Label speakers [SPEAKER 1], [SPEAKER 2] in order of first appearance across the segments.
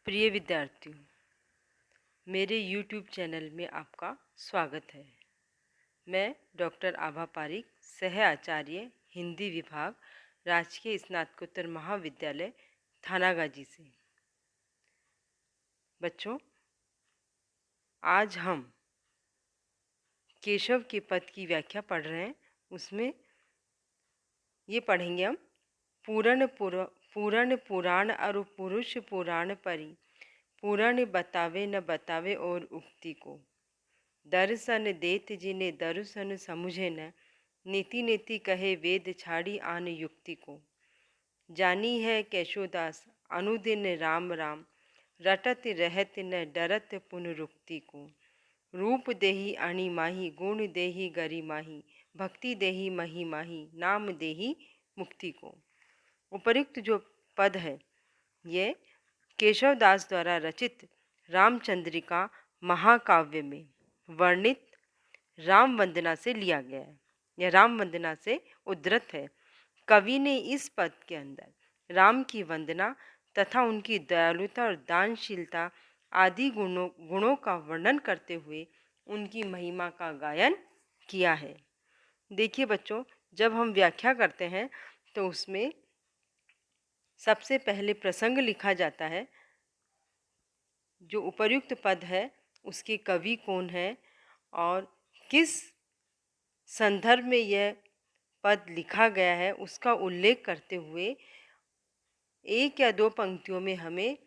[SPEAKER 1] प्रिय विद्यार्थियों, मेरे YouTube चैनल में आपका स्वागत है। मैं डॉक्टर आभा पारिक, सह आचार्य हिंदी विभाग, राजकीय स्नातकोत्तर महाविद्यालय थानागाजी से। बच्चों, आज हम केशव के पद की व्याख्या पढ़ रहे हैं। उसमें ये पढ़ेंगे हम पूरण पुराण और पुरुष पुराण परी, पूरण बतावे न बतावे और उक्ति को। दर्शन देत जिने दर्शन समुझे न, नीति नीति कहे वेद छाड़ी आन युक्ति को। जानी है केशोदास अनुदिन राम राम, रटत रहत न डरत पुनरुक्ति को। रूप देही अणि माही, गुण देही गरी माही, भक्ति देही मही माही, नाम देही मुक्ति को। उपर्युक्त जो पद है ये केशवदास द्वारा रचित रामचंद्रिका महाकाव्य में वर्णित राम वंदना से लिया गया है। यह राम वंदना से उद्धृत है। कवि ने इस पद के अंदर राम की वंदना तथा उनकी दयालुता और दानशीलता आदि गुणों का वर्णन करते हुए उनकी महिमा का गायन किया है। देखिए बच्चों, जब हम व्याख्या करते हैं तो उसमें सबसे पहले प्रसंग लिखा जाता है। जो उपर्युक्त पद है उसके कवि कौन है और किस संदर्भ में यह पद लिखा गया है उसका उल्लेख करते हुए एक या दो पंक्तियों में हमें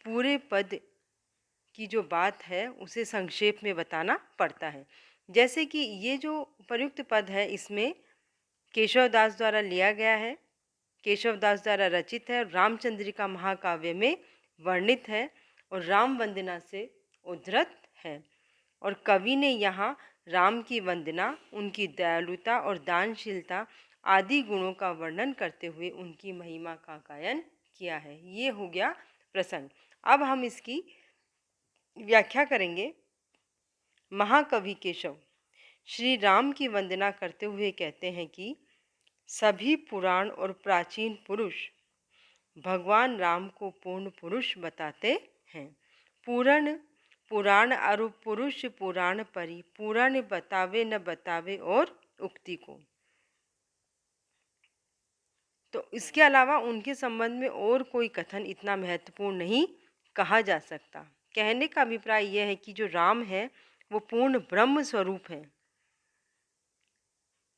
[SPEAKER 1] पूरे पद की जो बात है उसे संक्षेप में बताना पड़ता है। जैसे कि ये जो उपर्युक्त पद है इसमें केशवदास द्वारा लिया गया है, केशवदास द्वारा रचित है, रामचंद्रिका महाकाव्य में वर्णित है और राम वंदना से उद्धृत है। और कवि ने यहाँ राम की वंदना, उनकी दयालुता और दानशीलता आदि गुणों का वर्णन करते हुए उनकी महिमा का गायन किया है। ये हो गया प्रसंग। अब हम इसकी व्याख्या करेंगे। महाकवि केशव श्री राम की वंदना करते हुए कहते हैं कि सभी पुराण और प्राचीन पुरुष भगवान राम को पूर्ण पुरुष बताते हैं। पूर्ण पुराण और पुरुष पुराण परी, पूर्ण बतावे न बतावे और उक्ति को। तो इसके अलावा उनके संबंध में और कोई कथन इतना महत्वपूर्ण नहीं कहा जा सकता। कहने का अभिप्राय यह है कि जो राम है वो पूर्ण ब्रह्म स्वरूप है।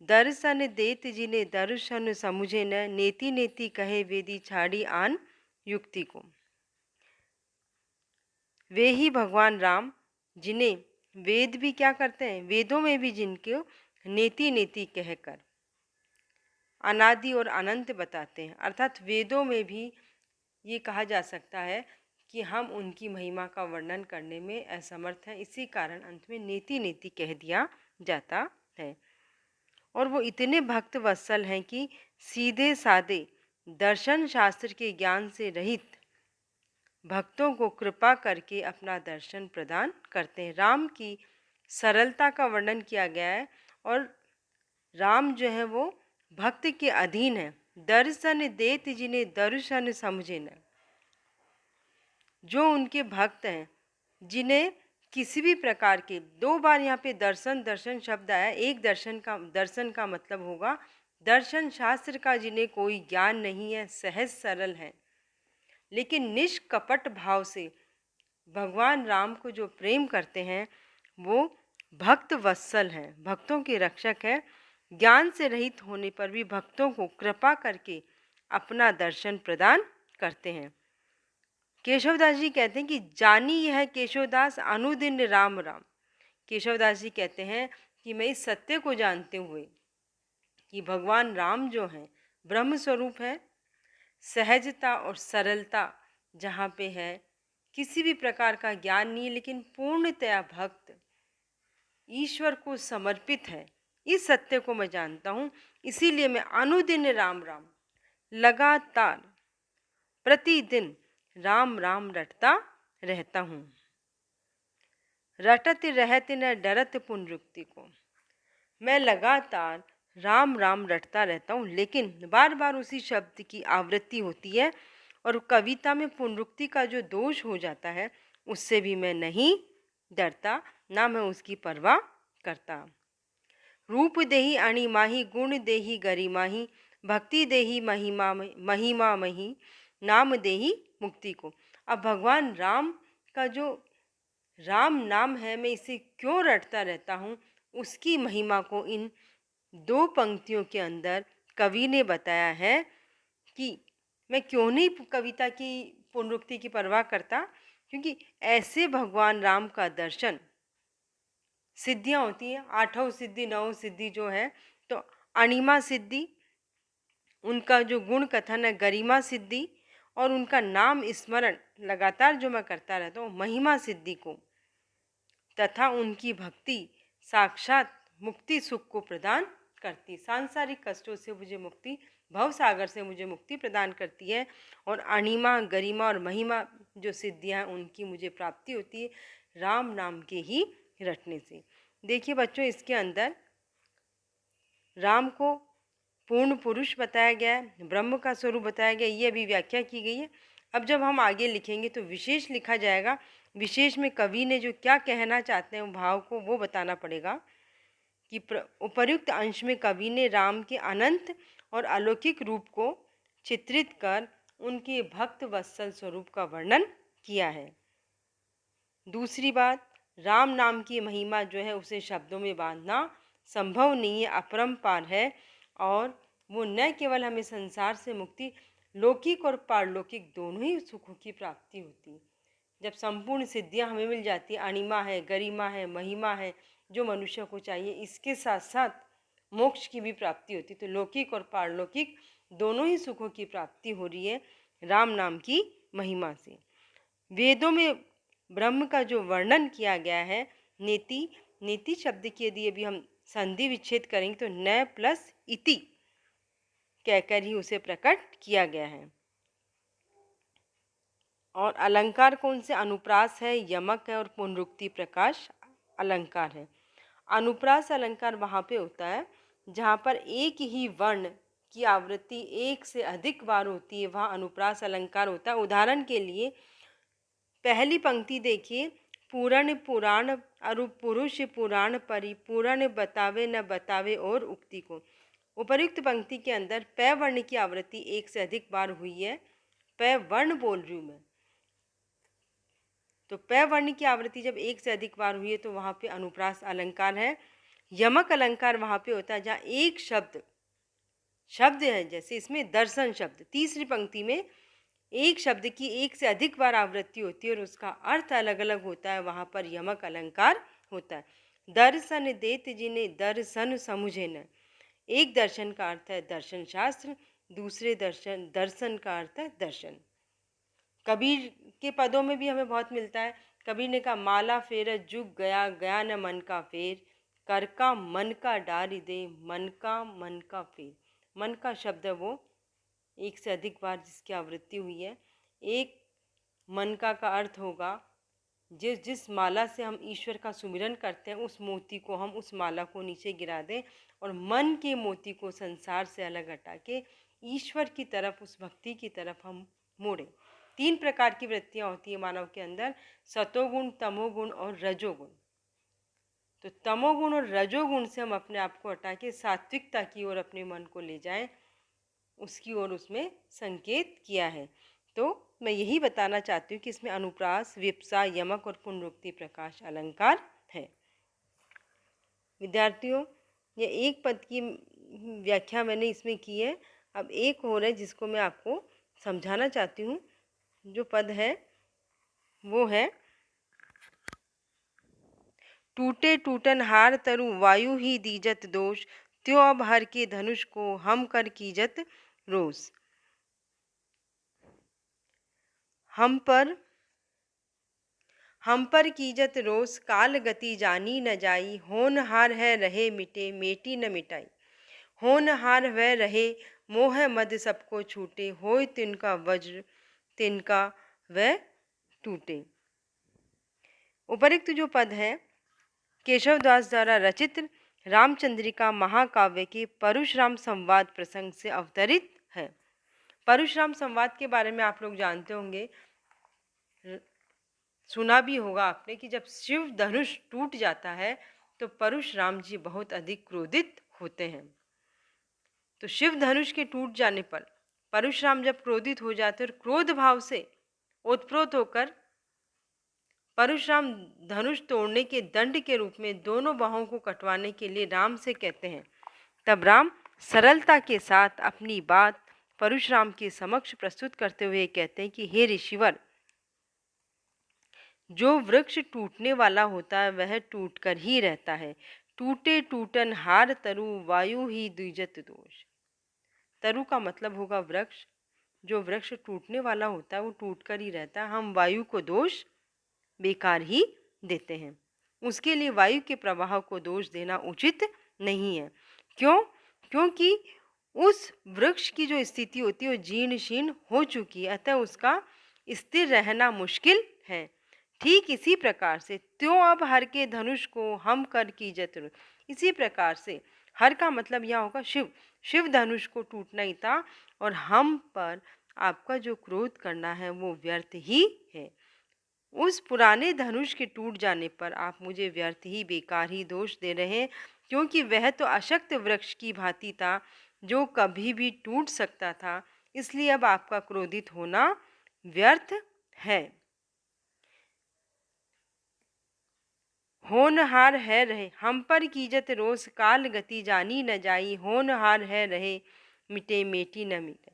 [SPEAKER 1] दर्शन देत जिने दर्शन समुझे न, नेति नेति कहे वेदी छाड़ी आन युक्ति को। वे ही भगवान राम जिन्हें वेद भी क्या करते हैं, वेदों में भी जिनको नेति नेति कहकर अनादि और अनंत बताते हैं। अर्थात वेदों में भी ये कहा जा सकता है कि हम उनकी महिमा का वर्णन करने में असमर्थ हैं। इसी कारण अंत में नेति नेति कह दिया जाता है। और वो इतने भक्त वत्सल हैं कि सीधे साधे दर्शन शास्त्र के ज्ञान से रहित भक्तों को कृपा करके अपना दर्शन प्रदान करते हैं। राम की सरलता का वर्णन किया गया है और राम जो है वो भक्त के अधीन है। दर्शन देत जिन्हें दर्शन समझे न, जो उनके भक्त हैं जिन्हें किसी भी प्रकार के, दो बार यहाँ पे दर्शन दर्शन शब्द आया। एक दर्शन का मतलब होगा दर्शन शास्त्र का जिन्हें कोई ज्ञान नहीं है, सहज सरल है, लेकिन निष्कपट भाव से भगवान राम को जो प्रेम करते हैं वो भक्त वत्सल हैं, भक्तों के रक्षक है। ज्ञान से रहित होने पर भी भक्तों को कृपा करके अपना दर्शन प्रदान करते हैं। केशवदास जी कहते हैं कि जानी यह केशवदास अनुदिन राम राम। केशवदास जी कहते हैं कि मैं इस सत्य को जानते हुए कि भगवान राम जो हैं ब्रह्म स्वरूप है, सहजता और सरलता जहाँ पे है, किसी भी प्रकार का ज्ञान नहीं, लेकिन पूर्णतया भक्त ईश्वर को समर्पित है, इस सत्य को मैं जानता हूँ। इसीलिए मैं अनुदिन राम राम, लगातार प्रतिदिन राम राम रटता रहता हूँ। रटत रहत न डरत पुनरुक्ति को। मैं लगातार राम राम रटता रहता हूँ, लेकिन बार बार उसी शब्द की आवृत्ति होती है और कविता में पुनरुक्ति का जो दोष हो जाता है उससे भी मैं नहीं डरता, ना मैं उसकी परवाह करता। रूप देही अणिमाही, गुण देही गरिमाही, भक्ति देही महिमा महिमा मही, नाम देही मुक्ति को। अब भगवान राम का जो राम नाम है, मैं इसे क्यों रटता रहता हूँ, उसकी महिमा को इन 2 पंक्तियों के अंदर कवि ने बताया है कि मैं क्यों नहीं कविता की पुनरुक्ति की परवाह करता, क्योंकि ऐसे भगवान राम का दर्शन, सिद्धियाँ होती हैं, 8 सिद्धि 9 सिद्धि जो है, तो अणिमा सिद्धि, उनका जो गुण कथन है गरिमा सिद्धि, और उनका नाम स्मरण लगातार जो मैं करता रहता हूँ महिमा सिद्धि को, तथा उनकी भक्ति साक्षात मुक्ति सुख को प्रदान करती, सांसारिक कष्टों से मुझे मुक्ति, भव सागर से मुझे मुक्ति प्रदान करती है, और अणिमा गरिमा और महिमा जो सिद्धियाँ हैं उनकी मुझे प्राप्ति होती है राम नाम के ही रटने से। देखिए बच्चों, इसके अंदर राम को पूर्ण पुरुष बताया गया है, ब्रह्म का स्वरूप बताया गया, ये अभी व्याख्या की गई है। अब जब हम आगे लिखेंगे तो विशेष लिखा जाएगा, विशेष में कवि ने जो क्या कहना चाहते हैं भाव को वो बताना पड़ेगा कि उपर्युक्त अंश में कवि ने राम के अनंत और अलौकिक रूप को चित्रित कर उनके भक्त वत्सल स्वरूप का वर्णन किया है। दूसरी बात, राम नाम की महिमा जो है उसे शब्दों में बांधना संभव नहीं है, अपरंपार है, और वो न केवल हमें संसार से मुक्ति, लौकिक और पारलौकिक दोनों ही सुखों की प्राप्ति होती है। जब संपूर्ण सिद्धियां हमें मिल जाती है, अणिमा है, गरिमा है, महिमा है, जो मनुष्य को चाहिए, इसके साथ साथ मोक्ष की भी प्राप्ति होती है, तो लौकिक और पारलौकिक दोनों ही सुखों की प्राप्ति हो रही है राम नाम की महिमा से। वेदों में ब्रह्म का जो वर्णन किया गया है, नेति, नेति शब्द की यदि अभी हम संधि विच्छेद करेंगे तो न प्लस इति कहकर ही उसे प्रकट किया गया है। और अलंकार कौन से? अनुप्रास है, यमक है और पुनरुक्ति प्रकाश अलंकार है। अनुप्रास अलंकार वहाँ पे होता है जहाँ पर एक ही वर्ण की आवृत्ति एक से अधिक बार होती है, वहाँ अनुप्रास अलंकार होता है। उदाहरण के लिए पहली पंक्ति देखिए, पूरण पुराण अरु पुरुष पुराण परि, पूरण बतावे न बतावे और उक्ति को। उपर्युक्त पंक्ति के अंदर पै वर्ण की आवृत्ति एक से अधिक बार हुई है, पै वर्ण बोल रही हूँ मैं, तो पै वर्ण की आवृत्ति जब एक से अधिक बार हुई है तो वहाँ पे अनुप्रास अलंकार है। यमक अलंकार वहाँ पे होता है जहाँ एक शब्द है, जैसे इसमें दर्शन शब्द, तीसरी पंक्ति में एक शब्द की एक से अधिक बार आवृत्ति होती है और उसका अर्थ अलग अलग होता है, वहाँ पर यमक अलंकार होता है। दर्शन देत जिन्हें दर्शन समुझे न, एक दर्शन का अर्थ है दर्शन शास्त्र, दूसरे दर्शन का अर्थ है दर्शन। कबीर के पदों में भी हमें बहुत मिलता है। कबीर ने कहा, माला फेर जुग गया, गया न मन का फेर, कर का मन का डारी दे, मन का फेर। मन का शब्द है वो एक से अधिक बार जिसकी आवृत्ति हुई है। एक मन का अर्थ होगा जिस माला से हम ईश्वर का सुमिरन करते हैं उस मोती को हम उस माला को नीचे गिरा दें और मन के मोती को संसार से अलग हटा के ईश्वर की तरफ, उस भक्ति की तरफ हम मोड़ें। 3 प्रकार की वृत्तियाँ होती है मानव के अंदर, सतोगुण, तमोगुण और रजोगुण। तो तमोगुण और रजोगुण से हम अपने आप को हटा के सात्विकता की ओर अपने मन को ले जाएं, उसकी ओर उसमें संकेत किया है। तो मैं यही बताना चाहती हूँ कि इसमें अनुप्रास, विप्सा, यमक और पुनरुक्ति प्रकाश अलंकार है। विद्यार्थियों, ये एक पद की व्याख्या मैंने इसमें की है। अब एक और है जिसको मैं आपको समझाना चाहती हूँ। जो पद है वो है, टूटे टूटन हार तरु वायु ही दीजत दोष, त्यों अब हर के धनुष को हम कर कीजत रोष। हम पर कीजत रोष, काल गति जानी न जाई, होनहार है रहे मिटे, मेटी न मिटाई। होनहार वह रहे, मोह मद सबको छूटे, होय तिनका वज्र, तिनका वह टूटे। उपर्युक्त जो पद है केशवदास द्वारा रचित रामचंद्रिका महाकाव्य के परशुराम संवाद प्रसंग से अवतरित है। परशुराम संवाद के बारे में आप लोग जानते होंगे, सुना भी होगा आपने कि जब शिव धनुष टूट जाता है तो परशुराम जी बहुत अधिक क्रोधित होते हैं। तो शिव धनुष के टूट जाने पर परशुराम जब क्रोधित हो जाते और क्रोध भाव से ओतप्रोत होकर परशुराम धनुष तोड़ने के दंड के रूप में दोनों बाहों को कटवाने के लिए राम से कहते हैं। तब राम सरलता के साथ अपनी बात परशुराम के समक्ष प्रस्तुत करते हुए कहते हैं कि हे ऋषिवर, जो वृक्ष टूटने वाला होता है वह टूटकर ही रहता है। टूटे टूटन हार तरु, वायु ही द्विजत दोष। तरु का मतलब होगा वृक्ष। जो वृक्ष टूटने वाला होता है वो टूटकर ही रहता है। हम वायु को दोष बेकार ही देते हैं। उसके लिए वायु के प्रवाह को दोष देना उचित नहीं है। क्यों? क्योंकि उस वृक्ष की जो स्थिति होती है वो जीर्ण शीर्ण हो चुकी है, अतः उसका स्थिर रहना मुश्किल है। ठीक इसी प्रकार से त्यों अब हर के धनुष को हम कर की जतन। इसी प्रकार से हर का मतलब यह होगा शिव। शिव धनुष को टूटना ही था और हम पर आपका जो क्रोध करना है वो व्यर्थ ही है। उस पुराने धनुष के टूट जाने पर आप मुझे व्यर्थ ही बेकार ही दोष दे रहे हैं, क्योंकि वह तो अशक्त वृक्ष की भांति था जो कभी भी टूट सकता था। इसलिए अब आपका क्रोधित होना व्यर्थ है। होनहार है रहे हम पर कीजत रोष, काल गति जानी न जाई। होनहार है रहे मिटे मेटी न मिटे।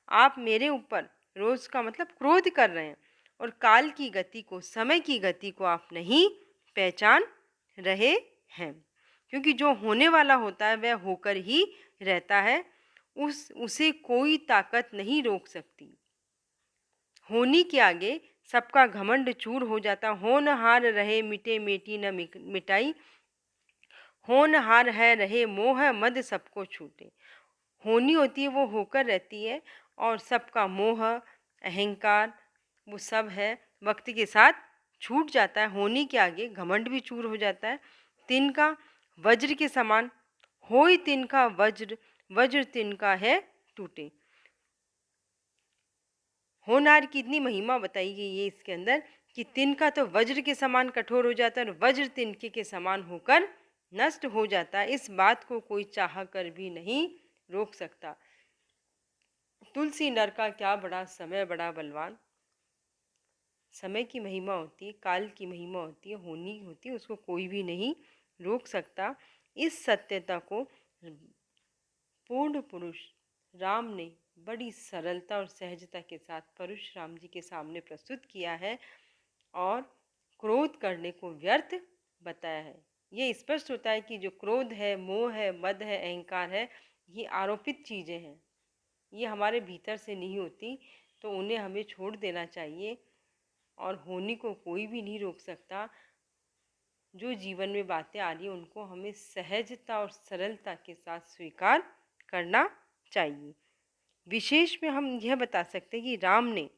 [SPEAKER 1] आप मेरे ऊपर रोष का मतलब क्रोध कर रहे हैं और काल की गति को, समय की गति को आप नहीं पहचान रहे हैं, क्योंकि जो होने वाला होता है वह होकर ही रहता है। उसे कोई ताकत नहीं रोक सकती। होनी के आगे सबका घमंड चूर हो जाता। होनहार रहे मिटे मेटी न मिटाई। होनहार है रहे मोह मद सबको छूटे। होनी होती है वो होकर रहती है और सबका मोह अहंकार वो सब है वक्त के साथ छूट जाता है। होनी के आगे घमंड भी चूर हो जाता है। तिनका वज्र के समान होई, तिनका वज्र वज्र तिनका है टूटे। होनहार की इतनी महिमा बताई गई है इसके अंदर कि तिनका तो वज्र के समान कठोर हो जाता है और वज्र तिनके के समान होकर नष्ट हो जाता है। इस बात को कोई चाह कर भी नहीं रोक सकता। तुलसी नर का क्या बड़ा, समय बड़ा बलवान। समय की महिमा होती है, काल की महिमा होती है, होनी होती है, उसको कोई भी नहीं रोक सकता। इस सत्यता को पूर्ण पुरुष राम ने बड़ी सरलता और सहजता के साथ परशुराम जी के सामने प्रस्तुत किया है और क्रोध करने को व्यर्थ बताया है। ये स्पष्ट होता है कि जो क्रोध है, मोह है, मद है, अहंकार है, ये आरोपित चीज़ें हैं, ये हमारे भीतर से नहीं होती, तो उन्हें हमें छोड़ देना चाहिए और होनी को कोई भी नहीं रोक सकता। जो जीवन में बातें आ रही हैं उनको हमें सहजता और सरलता के साथ स्वीकार करना चाहिए। विशेष में हम यह बता सकते हैं कि राम ने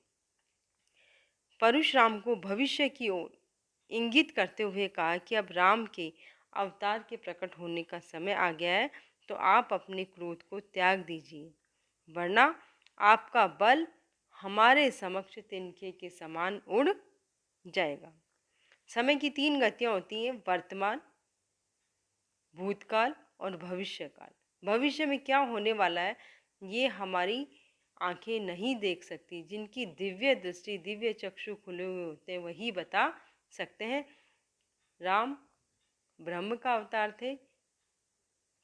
[SPEAKER 1] परशुराम को भविष्य की ओर इंगित करते हुए कहा कि अब राम के अवतार के प्रकट होने का समय आ गया है, तो आप अपने क्रोध को त्याग दीजिए, वरना आपका बल हमारे समक्ष तिनके के समान उड़ जाएगा। समय की 3 गतियाँ होती हैं, वर्तमान, भूतकाल और भविष्यकाल। भविष्य में क्या होने वाला है ये हमारी आंखें नहीं देख सकती। जिनकी दिव्य दृष्टि, दिव्य चक्षु खुले हुए होते हैं वही बता सकते हैं। राम ब्रह्म का अवतार थे,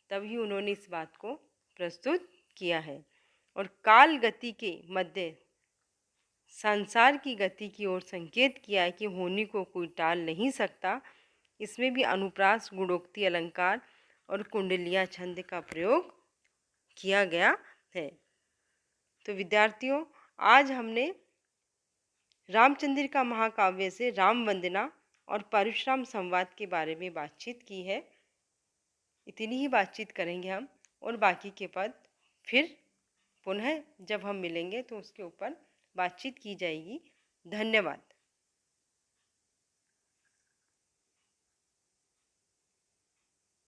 [SPEAKER 1] तभी उन्होंने इस बात को प्रस्तुत किया है। और काल गति के मध्य संसार की गति की ओर संकेत किया है कि होनी को कोई टाल नहीं सकता। इसमें भी अनुप्रास, गुणोक्ति, अलंकार और कुंडलिया छंद का प्रयोग किया गया है। तो विद्यार्थियों, आज हमने रामचंद्र का महाकाव्य से राम वंदना और परशुराम संवाद के बारे में बातचीत की है। इतनी ही बातचीत करेंगे हम और बाकी के पद फिर पुनः जब हम मिलेंगे तो उसके ऊपर बातचीत की जाएगी। धन्यवाद।